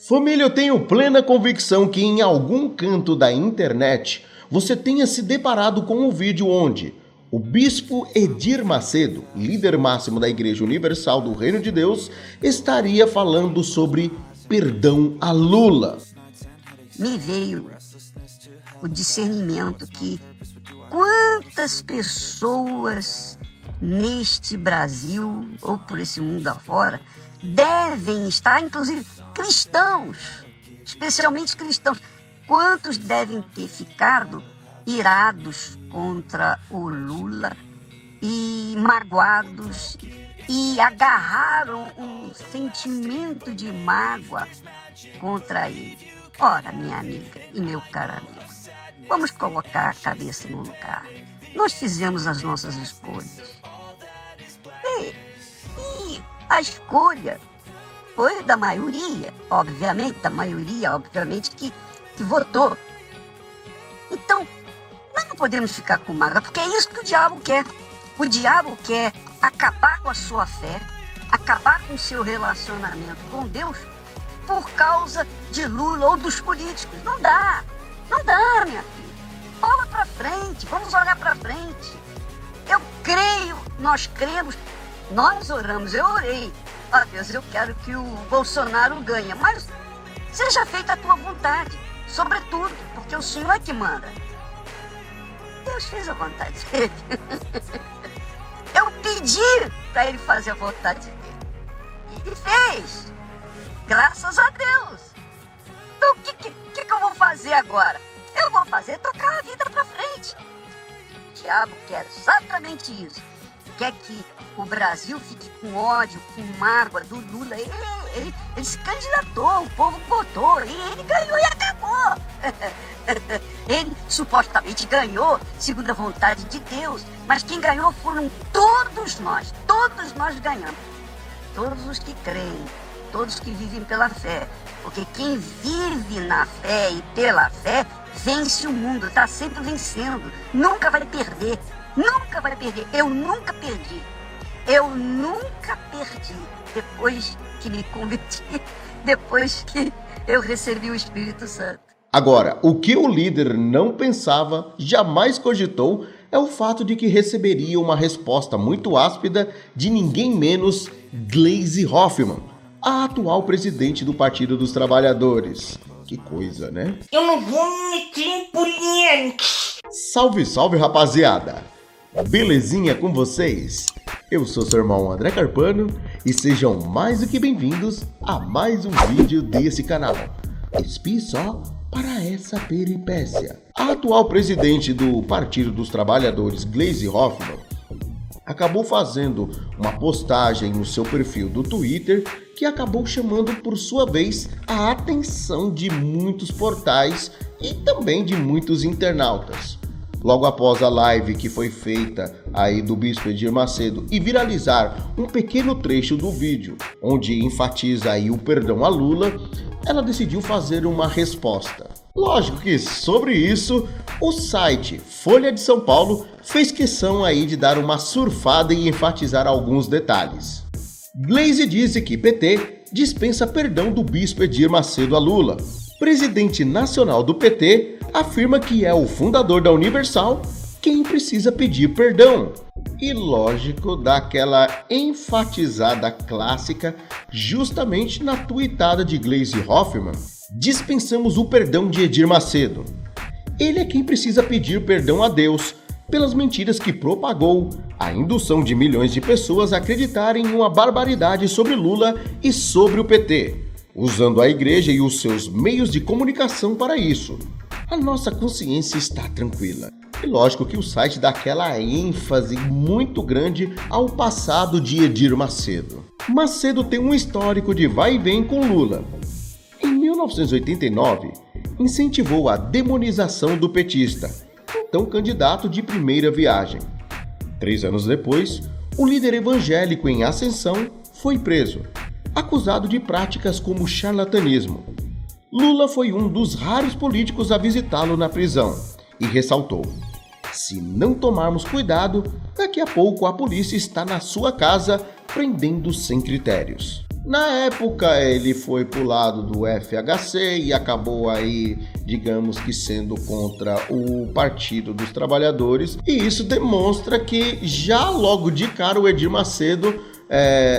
Família, eu tenho plena convicção que em algum canto da internet você tenha se deparado com um vídeo onde o bispo Edir Macedo, líder máximo da Igreja Universal do Reino de Deus, estaria falando sobre perdão a Lula. Me veio o discernimento que quantas pessoas neste Brasil ou por esse mundo afora devem estar, inclusive cristãos, especialmente cristãos, quantos devem ter ficado irados contra o Lula e magoados e agarraram um sentimento de mágoa contra ele. Ora, minha amiga e meu caro amigo, vamos colocar a cabeça no lugar. Nós fizemos as nossas escolhas. E a escolha foi da maioria, obviamente, que votou. Então, nós não podemos ficar com mágoa, porque é isso que o diabo quer. O diabo quer acabar com a sua fé, acabar com o seu relacionamento com Deus por causa de Lula ou dos políticos. Não dá, minha filha. Olha para frente, vamos olhar para frente. Eu creio, nós cremos, nós oramos, eu orei. Ó Deus, eu quero que o Bolsonaro ganhe, mas seja feita a tua vontade, sobretudo, porque o Senhor é que manda. Deus fez a vontade dele. Eu pedi para ele fazer a vontade dele. E fez. Graças a Deus. Então o que eu vou fazer agora? Eu vou fazer tocar a vida para frente. O diabo quer exatamente isso. Quer que o Brasil fique com ódio, com mágoa do Lula. Ele se candidatou, o povo votou, ele ganhou e acabou. Ele supostamente ganhou segundo a vontade de Deus, mas quem ganhou foram todos nós ganhamos. Todos os que creem, todos que vivem pela fé, porque quem vive na fé e pela fé vence o mundo, está sempre vencendo, nunca vai perder. Eu nunca perdi depois que me converti, depois que eu recebi o Espírito Santo. Agora, o que o líder não pensava, jamais cogitou, é o fato de que receberia uma resposta muito áspera de ninguém menos Gleisi Hoffmann, a atual presidente do Partido dos Trabalhadores. Que coisa, né? Eu não vou me meter em polêmica. Salve, salve, rapaziada! Belezinha com vocês? Eu sou seu irmão André Carpano e sejam mais do que bem-vindos a mais um vídeo desse canal. Espie só para essa peripécia. A atual presidente do Partido dos Trabalhadores, Gleisi Hoffmann, acabou fazendo uma postagem no seu perfil do Twitter que acabou chamando por sua vez a atenção de muitos portais e também de muitos internautas. Logo após a live que foi feita aí do bispo Edir Macedo e viralizar um pequeno trecho do vídeo, onde enfatiza aí o perdão a Lula, ela decidiu fazer uma resposta. Lógico que sobre isso, o site Folha de São Paulo fez questão aí de dar uma surfada e enfatizar alguns detalhes. Gleisi disse que PT dispensa perdão do bispo Edir Macedo a Lula. Presidente nacional do PT afirma que é o fundador da Universal quem precisa pedir perdão. E lógico, dá aquela enfatizada clássica justamente na tuitada de Gleisi Hoffmann. Dispensamos o perdão de Edir Macedo. Ele é quem precisa pedir perdão a Deus pelas mentiras que propagou, a indução de milhões de pessoas a acreditarem em uma barbaridade sobre Lula e sobre o PT, usando a igreja e os seus meios de comunicação para isso. A nossa consciência está tranquila. E lógico que o site dá aquela ênfase muito grande ao passado de Edir Macedo. Macedo tem um histórico de vai e vem com Lula. Em 1989, incentivou a demonização do petista, então candidato de primeira viagem. 3 anos depois, o líder evangélico em ascensão foi preso, acusado de práticas como charlatanismo. Lula foi um dos raros políticos a visitá-lo na prisão e ressaltou: se não tomarmos cuidado, daqui a pouco a polícia está na sua casa prendendo sem critérios. Na época ele foi pro lado do FHC e acabou aí, digamos que sendo contra o Partido dos Trabalhadores, e isso demonstra que já logo de cara o Edir Macedo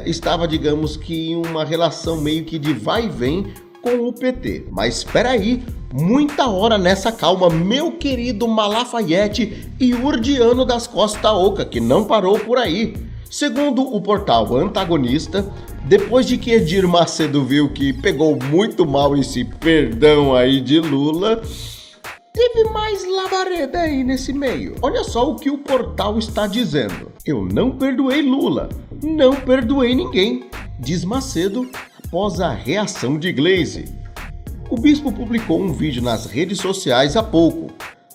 estava, digamos que em uma relação meio que de vai e vem com o PT. Mas espera aí, muita hora nessa calma, meu querido Malafayette e Urdiano das Costa Oca, que não parou por aí. Segundo o portal Antagonista, depois de que Edir Macedo viu que pegou muito mal esse perdão aí de Lula, teve mais labareda aí nesse meio. Olha só o que o portal está dizendo. Eu não perdoei Lula, não perdoei ninguém, diz Macedo após a reação de Gleisi. O bispo publicou um vídeo nas redes sociais há pouco.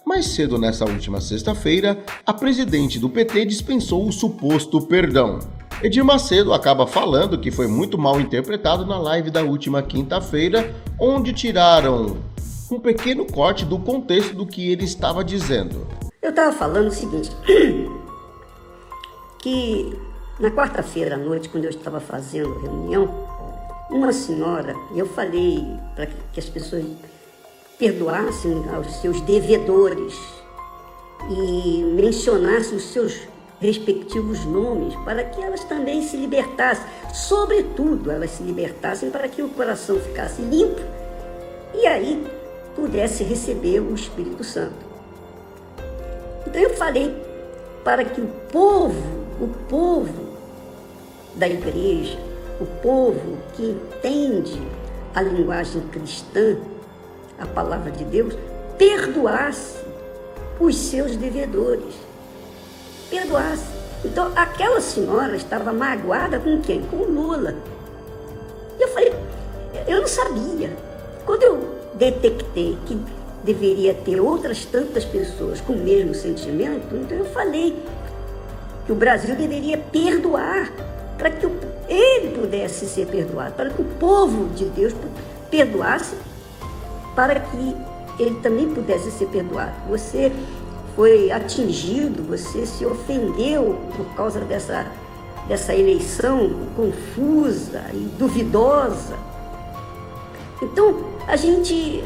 Mais cedo nessa última sexta-feira, a presidente do PT dispensou o suposto perdão. Edir Macedo acaba falando que foi muito mal interpretado na live da última quinta-feira, onde tiraram um pequeno corte do contexto do que ele estava dizendo. Eu estava falando o seguinte, que na quarta-feira à noite, quando eu estava fazendo reunião, uma senhora, eu falei para que as pessoas perdoassem aos seus devedores e mencionassem os seus respectivos nomes para que elas também se libertassem, sobretudo elas se libertassem para que o coração ficasse limpo e aí pudesse receber o Espírito Santo. Então eu falei para que o povo da igreja, o povo que entende a linguagem cristã, a palavra de Deus, perdoasse os seus devedores. Perdoasse. Então, aquela senhora estava magoada com quem? Com o Lula. Eu falei, eu não sabia. Quando eu detectei que deveria ter outras tantas pessoas com o mesmo sentimento, então eu falei que o Brasil deveria perdoar para que ele pudesse ser perdoado, para que o povo de Deus perdoasse, para que ele também pudesse ser perdoado. Você foi atingido, você se ofendeu por causa dessa eleição confusa e duvidosa. Então, a gente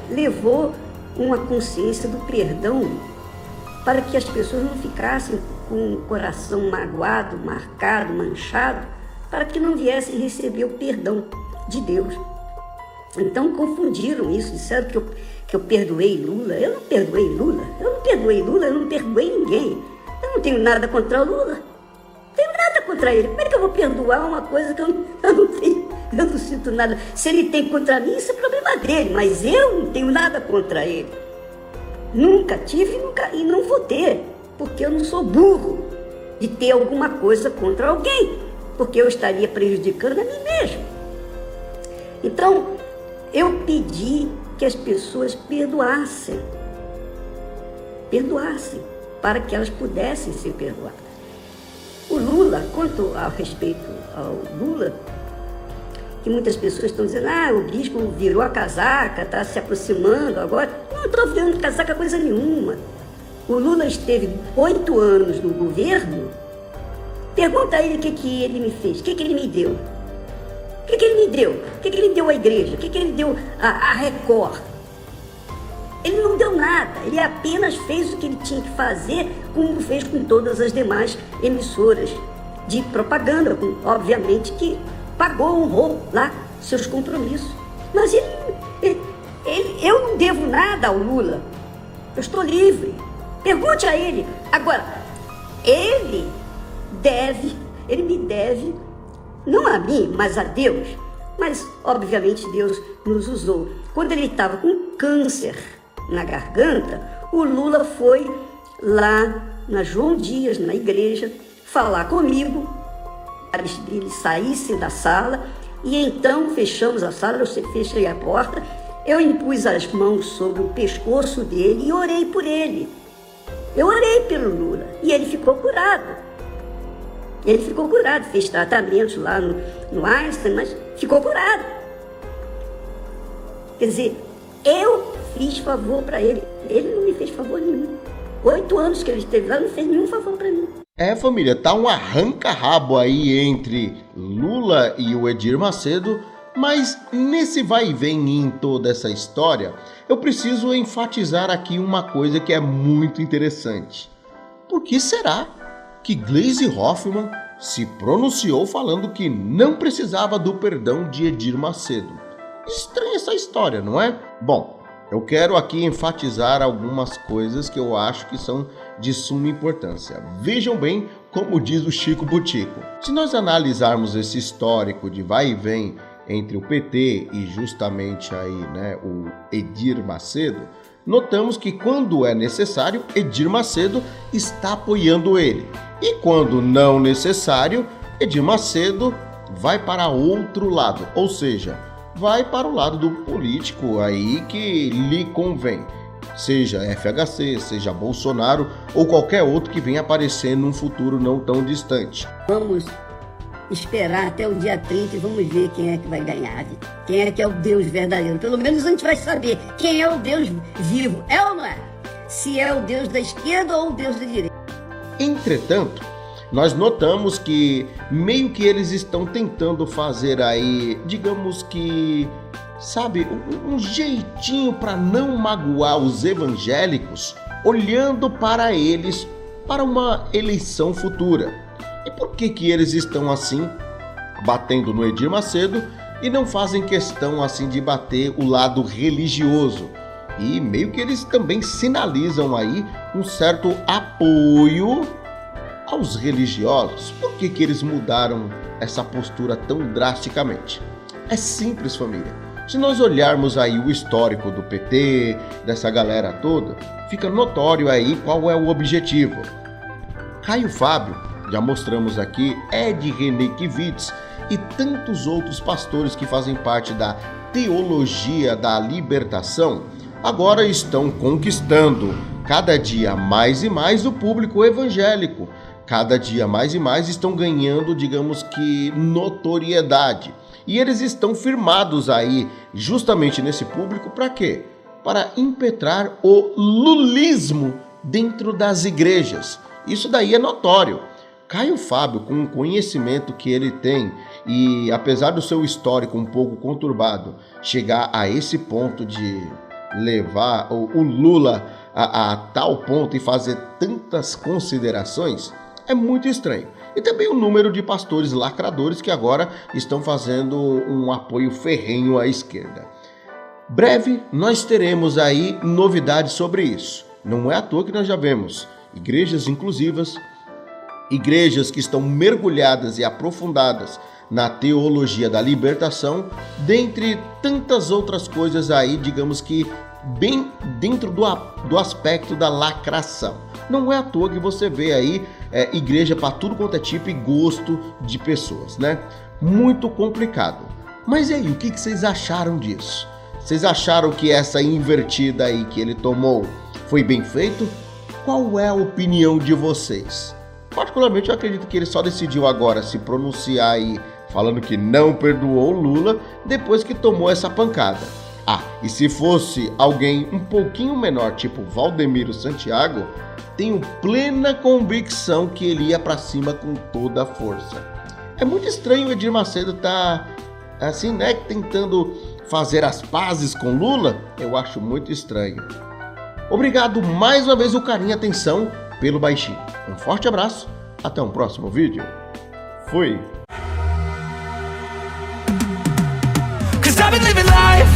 levou uma consciência do perdão para que as pessoas não ficassem com o coração magoado, marcado, manchado, para que não viessem receber o perdão de Deus. Então confundiram isso, disseram que eu perdoei Lula. Eu não perdoei Lula, eu não perdoei Lula, eu não perdoei ninguém. Eu não tenho nada contra o Lula, não tenho nada contra ele. Como é que eu vou perdoar uma coisa que eu não tenho, eu não sinto nada? Se ele tem contra mim, isso é problema dele, mas eu não tenho nada contra ele. Nunca tive e não vou ter, porque eu não sou burro de ter alguma coisa contra alguém, porque eu estaria prejudicando a mim mesmo. Então, eu pedi que as pessoas perdoassem, para que elas pudessem ser perdoadas. O Lula, quanto ao respeito ao Lula, que muitas pessoas estão dizendo, o bispo virou a casaca, está se aproximando agora. Não estou virando casaca coisa nenhuma. O Lula esteve 8 anos no governo. Pergunta a ele o que ele me fez, o que ele me deu. O que ele me deu? O que ele deu à igreja? O que ele deu à Record? Ele não deu nada, ele apenas fez o que ele tinha que fazer, como fez com todas as demais emissoras de propaganda, obviamente que pagou, honrou lá seus compromissos. Mas eu não devo nada ao Lula, eu estou livre. Pergunte a ele. Agora, ele me deve, não a mim, mas a Deus. Mas, obviamente, Deus nos usou. Quando ele estava com câncer na garganta, o Lula foi lá na João Dias, na igreja, falar comigo, para que ele saísse da sala, e então fechamos a sala, eu fechei a porta, eu impus as mãos sobre o pescoço dele e orei por ele. Eu orei pelo Lula, e ele ficou curado. Ele ficou curado, fez tratamentos lá no Einstein, mas ficou curado. Quer dizer, eu fiz favor para ele. Ele não me fez favor nenhum. 8 anos que ele esteve lá, não fez nenhum favor para mim. Família, tá um arranca-rabo aí entre Lula e o Edir Macedo, mas nesse vai e vem em toda essa história, eu preciso enfatizar aqui uma coisa que é muito interessante. Por que será que Gleisi Hoffmann se pronunciou falando que não precisava do perdão de Edir Macedo? Estranha essa história, não é? Bom, eu quero aqui enfatizar algumas coisas que eu acho que são de suma importância. Vejam bem como diz o Chico Butico. Se nós analisarmos esse histórico de vai e vem entre o PT e justamente aí, o Edir Macedo, notamos que quando é necessário, Edir Macedo está apoiando ele. E quando não necessário, Edir Macedo vai para outro lado, ou seja, vai para o lado do político aí que lhe convém, seja FHC, seja Bolsonaro ou qualquer outro que venha aparecer num futuro não tão distante. Vamos esperar até o dia 30 e vamos ver quem é que vai ganhar, quem é que é o Deus verdadeiro. Pelo menos a gente vai saber quem é o Deus vivo, é ou não é? Se é o Deus da esquerda ou o Deus da direita. Entretanto, nós notamos que meio que eles estão tentando fazer aí, digamos que, sabe, um jeitinho para não magoar os evangélicos, olhando para eles para uma eleição futura. E por que eles estão assim, batendo no Edir Macedo, e não fazem questão assim de bater o lado religioso? E meio que eles também sinalizam aí um certo apoio aos religiosos. Por que eles mudaram essa postura tão drasticamente? É simples, família. Se nós olharmos aí o histórico do PT, dessa galera toda, fica notório aí qual é o objetivo. Caio Fábio, já mostramos aqui, Ed Renekiewicz e tantos outros pastores que fazem parte da teologia da libertação, agora estão conquistando cada dia mais e mais o público evangélico. Cada dia mais e mais estão ganhando, digamos que, notoriedade. E eles estão firmados aí, justamente nesse público, para quê? Para impetrar o lulismo dentro das igrejas. Isso daí é notório. Caio Fábio, com o conhecimento que ele tem, e apesar do seu histórico um pouco conturbado, chegar a esse ponto de levar o Lula a tal ponto e fazer tantas considerações, é muito estranho. E também o número de pastores lacradores que agora estão fazendo um apoio ferrenho à esquerda. Breve nós teremos aí novidades sobre isso. Não é à toa que nós já vemos igrejas inclusivas, igrejas que estão mergulhadas e aprofundadas na teologia da libertação, dentre tantas outras coisas aí, digamos que bem dentro do aspecto da lacração. Não é à toa que você vê aí igreja para tudo quanto é tipo e gosto de pessoas, né? Muito complicado. Mas e aí, o que vocês acharam disso? Vocês acharam que essa invertida aí que ele tomou foi bem feito? Qual é a opinião de vocês? Particularmente eu acredito que ele só decidiu agora se pronunciar aí falando que não perdoou o Lula depois que tomou essa pancada. E se fosse alguém um pouquinho menor, tipo Valdemiro Santiago, tenho plena convicção que ele ia pra cima com toda a força. É muito estranho o Edir Macedo tá assim, tentando fazer as pazes com Lula. Eu acho muito estranho. Obrigado mais uma vez o carinho e atenção pelo baixinho. Um forte abraço, até um próximo vídeo. Fui! 'Cause I've been living life